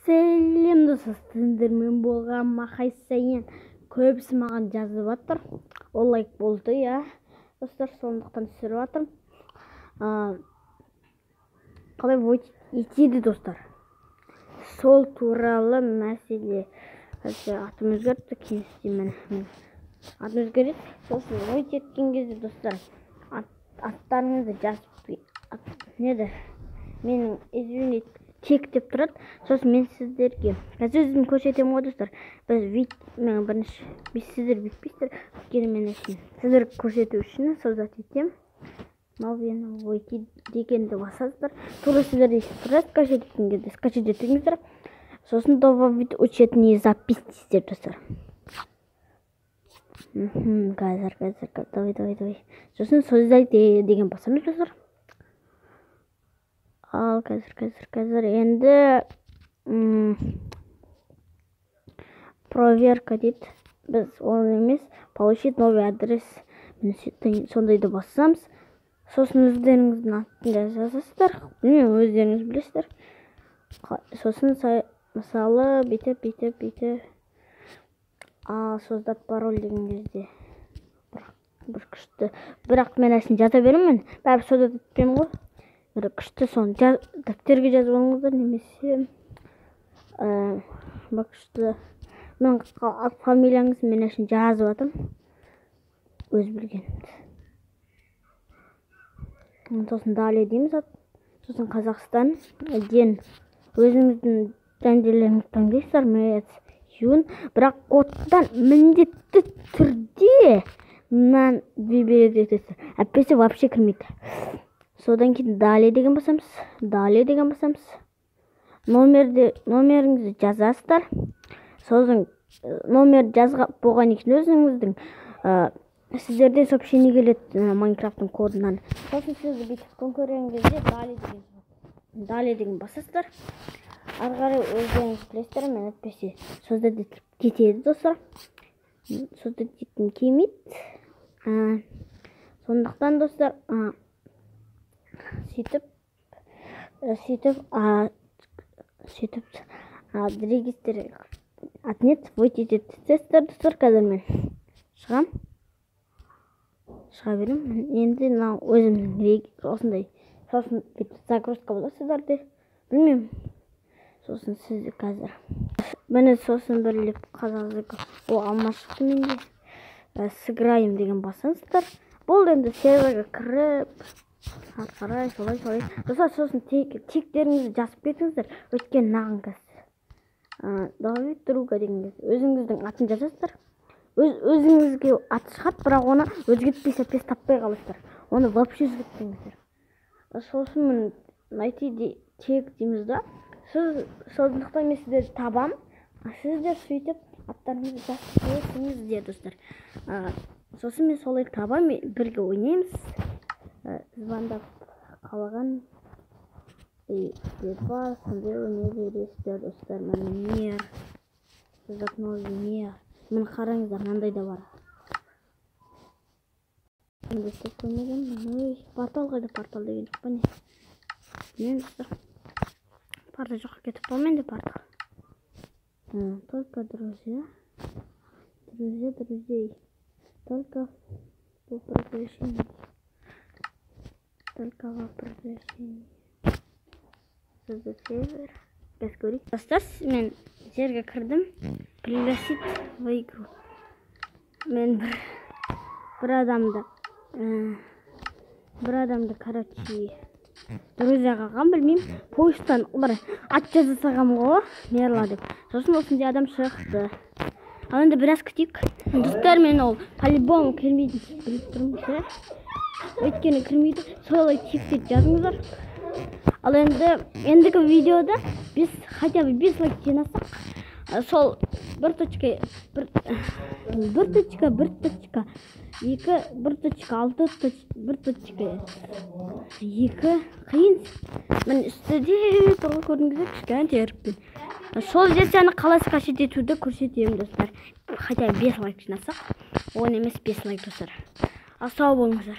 Сәлем достар, сіздермен болған Махай сайын көбісі маған жазып жатыр. Ол лайк болды, я достар, сондықтан түсіріп жатырмын. Қалай етеді достар? Сол туралы мәселе. Атым өзгертті, кейін атым өзгереді. Сосын ойт еткен кезде достар, аттарыңызды жазып менің извините тек деп тұрады. Сосын мен сіздерге өзім көрсетемін ғой достар. Біз сіздер бүйтпейсіздер. Өйткені мен сіздерге көрсету үшін создат етемін. Новина ойти дегенді басасыздар. Тура сіздер скачать еткен кезде скачать етіңіздер. Сосын добавить учетные записи дейсіздер достар. Қазір. Давай. Сосын создайте деген басамыз достар. Ал қазір енді проверка дейді. Біз оны емес, получить новый адрес сондайды басамыз. Сосын өздеріңіздің атын жазасыздар. Өздеріңіз білесіздер. Сосын мысалы бүйтіп создат пароль деген кезде бір күшті. Бірақ мен әсін жаза беремін. Бәрі создат етпеймін ғой. Бір күшті соны дәптерге жазып алыңыздар, немесе күшті мен фамилияңыз мен үшін жазып атым. Өз білгенімді. Сосын далее дейміз ат. Сосын Қазақстан ден өзіңіздің дәнделеріңізді таңдайсыздар. Бірақ кодтан міндетті түрде мынаны береді етесіздер. Әйтпесе вообще кірмейді. Содан кейін далее деген басамыз. Номеріңізді жазасыздар. Сосын номер жазған болған екен өзіңіздің сіздерде сообщение келеді Майнкрафттың кодынан. Сосын сізді бүйтіп көрген кезде далее деген басасыздар. Ары қарай өздеріңіз білесіздер, мен әйтпесе создат етіп кетеді достар. Создат етім келмейді. Сондықтан достар сөйтіп регистр отнет выйти тесттер достар. Қазір мен шыға берем. Енді өзімнің осындай сосын загрузка боласыздар деп білмеймін. Сосын сізді қазір мені сосын бірлеп қазақ алма шықты менде. Сыграем деген басыңыздар. Бұл енді серверге кіріп қарай солай. Сосын тектеріңізді жазып кетіңіздер. Өткен нағын кәсі. Давид друга деген кезде өзіңіздің атын жазасыздар. Өзіңізге аты шығады, бірақ оны өзгертпей таппай қаласыздар. Оны вообще өзгертпеңіздер. Сосын мен найти тек дейміз да. Сондықтан мен сіздерді табам. Сіздер сөйтіп аттарыңызды жазып қойыңыздар достар. Сосын мен солай табам, бірге ойнаймыз. Звондап қалаған бар, сондай ойнай бересіздер достар. Мир. Создат новый мир. Мен қараңыздар, мынандай да бар. Портал қайда, портал деген жоқ па не? Мен достар. Портал жаққа кетіп қалмайды портал. Только друзей. Только по приглашению. Создать сервер. Без говорить. Достар, мен жерге кірдім. Пригласить в игру. Мен бір адамды короче друзьяға қалған, білмеймін. Почтан бір ат жазасағам ғой, мерла деп. Сосын осындай адам шықты. Ал енді біраз күтейік. Достар, мен ол по-любому кірмейді біліп тұрмын. Өйткені кірмейді. Солай тексет жазыңыздар. Ал ендігі видеода біз хотя бы 5 лайк жинасақ, сол 1.2 қиын. Мен үстіде тұрғы көрінгізіп кішкене теріппен. Сол версияны қалай скачать етуді көрсетемін достар. Хотя 5 лайк жинасақ, оны емес 5 лайк достар. Сау болыңыздар.